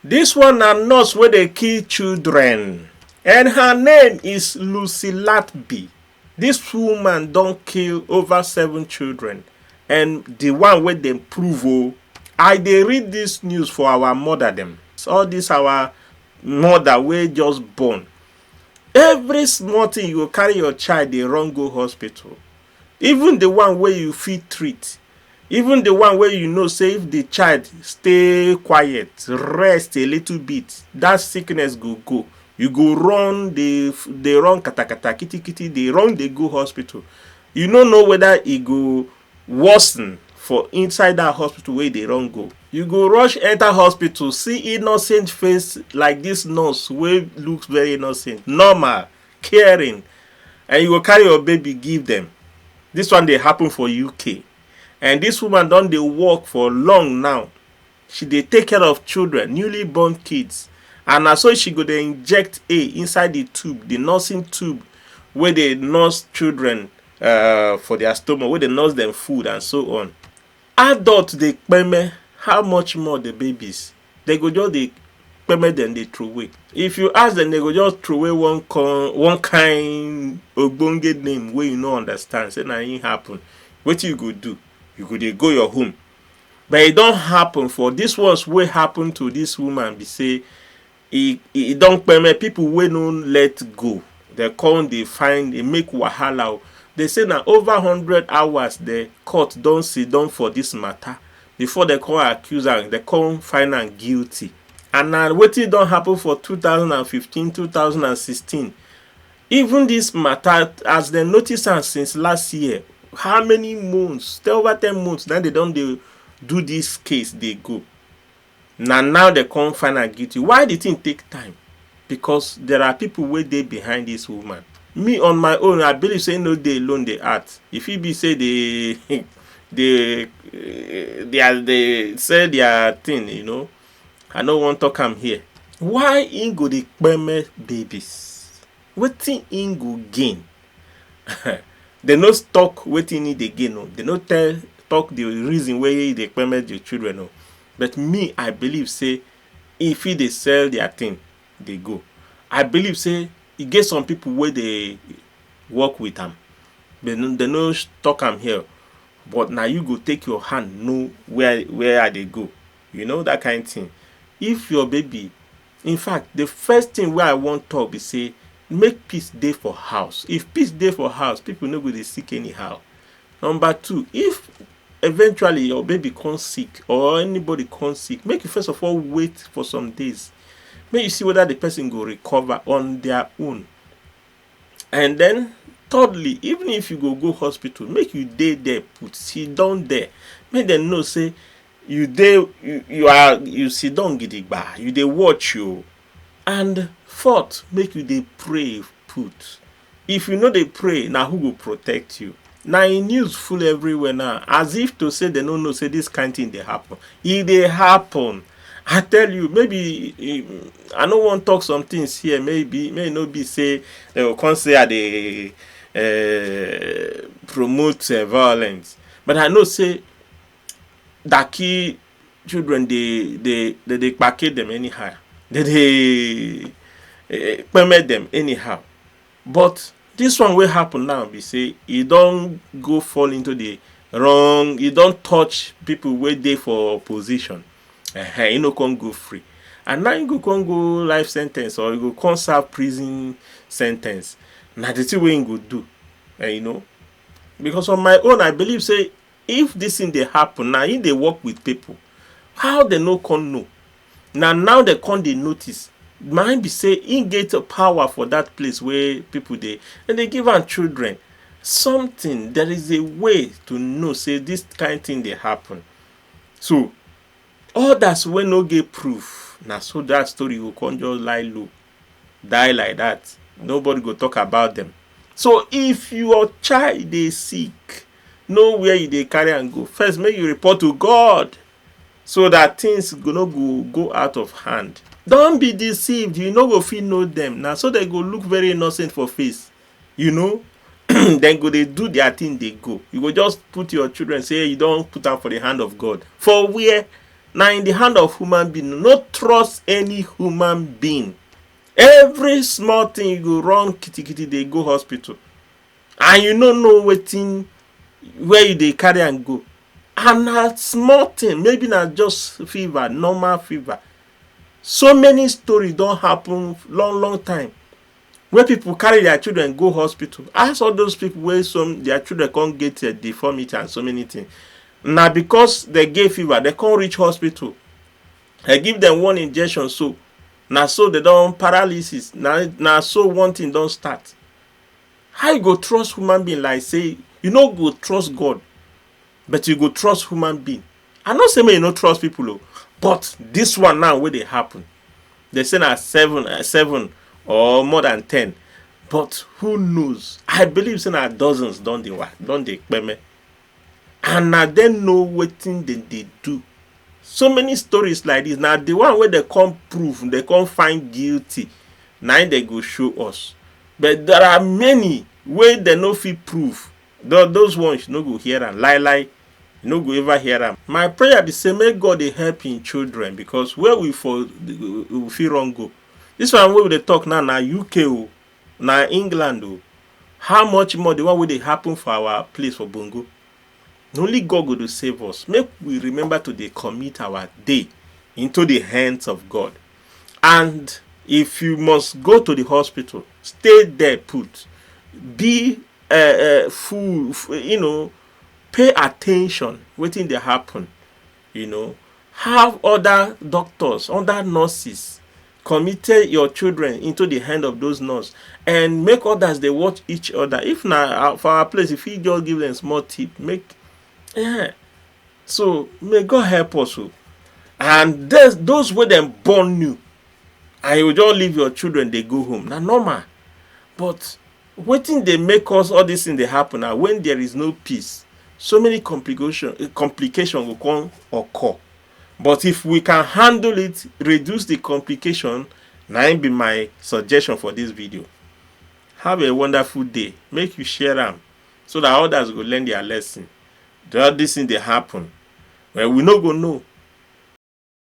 This one na nurse wey dey kill children, and her name is Lucy Letby. This woman don kill over 7 children, and the one wey dem prove I dey read this news for our mother dem. All this our mother wey just born. Every small thing you go carry your child dey run go hospital. Even the one wey you fit treat. Even the one wey you know say if the child stay quiet, rest a little bit, that sickness go. You go run, they run katakata, kitty, they run, they go hospital. You don't know whether it go worsen for inside that hospital where they run go. You go rush enter hospital, see innocent face like this nurse wey looks very innocent, normal, caring, and you go carry your baby give them. This one dey happen for UK. And this woman don dey work for long now. She dey take care of children, newly born kids. And na so she go dey inject inside the tube, the nursing tube, where they nurse children for their stomach, where they nurse them food and so on. Adult dey kpeme, how much more the babies? They go just dey kpeme them, they throw away. If you ask them, they go just throw away one kind ogbonge name wey you no understand. Say na it happen. Wetin you go do? You go dey go your home. But it don't happen for this ones wey happen to this woman. Be say it don't permit people wey no let go. They come, they find, they make wahala. They say na over 100 hours the court don't sit down for this matter before they come accuse her. They come find her guilty. And now wetin don't happen for 2015, 2016. Even this matter, as they notice her since last year, how many months? Over 10 months. Now they don't do this case. They go. Now they come find her guilty. Why the thing take time? Because there are people way they behind this woman. Me on my own, I believe say no they alone they act. If he be say they say their thing, you know, I don't want to come here. Why Ingo the permit babies? What thing Ingo gain? They no talk wetin need again. No. They no talk the reason why they permit the children. No. But me, I believe say if they sell their thing, they go. I believe say it get some people where they work with them. They no talk them here. But now you go take your hand, know where they go. You know that kind of thing. If your baby, in fact, the first thing where I want to talk is say make peace day for house. If peace day for house, people no go dey sick anyhow. Number 2, if eventually your baby comes sick or anybody comes sick, make you first of all wait for some days. Make you see whether the person go recover on their own. And then thirdly, even if you go hospital, make you dey there, put sit down there. Make them know say you sit down gidigba, you dey watch you. And fourth, make you dey pray put. If you know they pray, now who will protect you? Now in news full everywhere now, as if to say they don't know say this kind of thing they happen. If they happen, I tell you, maybe I don't want to talk some things here. May not be say they will come say they promote violence, but I know say that key children they package them anyhow. They permit them anyhow. But this one will happen now. Be say you don't go fall into the wrong. You don't touch people where they for position. You know can't go free. And now you can't go life sentence or you can't serve prison sentence. Now the thing we go do, you know, because on my own I believe say if this thing they happen now, if they work with people, how they no can know. Now they can't they notice. Might be say in get a power for that place where people they and they give our children something. There is a way to know say this kind of thing they happen. So others when no get proof. Now so that story will come just lie low, die like that. Nobody go talk about them. So if your child is sick, know where you they carry and go. First, make you report to God, so that things gonna go out of hand. Don't be deceived. You know go fit know them now, so they go look very innocent for face. You know, then go they do their thing. They go. You go just put your children say you don't put them for the hand of God. For where? now in the hand of human being. No trust any human being. Every small thing you go wrong, kitty kitty, they go hospital. And you don't know wetin where you dey carry and go. And a small thing, maybe not just fever, normal fever. So many stories don't happen long time. Where people carry their children go hospital. Ask all those people where their children can't get a deformity and so many things. Now because they get fever, they can't reach hospital. I give them one injection, so now so they don't paralysis. Now so one thing don't start. How you go trust human being like say you no go trust God, but you go trust human being? I not say me you no trust people, but this one now where they happen, they say na seven or more than 10, but who knows? I believe say na dozens don't they peme, and now they know wetin they do. So many stories like this. Now the one where they can't prove, they can't find guilty, now they go show us. But there are many where they no fit prove. Those ones you no go hear them. Lie, you no go ever hear them. My prayer be say make God dey help in children, because where we feel wrong go. This one where they talk now na UK na England How much more the one where they happen for our place for Bongo? Only God go to save us. Make we remember to dey commit our day into the hands of God. And if you must go to the hospital, stay there put. Be full, pay attention wetin dey happen. Have other doctors, other nurses committed your children into the hand of those nurses, and make others they watch each other. If na for our place, if you just give them small tip, so may God help us. And there's those where them born new, and you just leave your children, they go home. Now normal. But wetin they make us all this thing they happen now when there is no peace. So many complication will come occur. But if we can handle it, reduce the complication, now be my suggestion for this video. Have a wonderful day. Make you share them so that others will learn their lesson. All this thing they happen. Well, we no go know.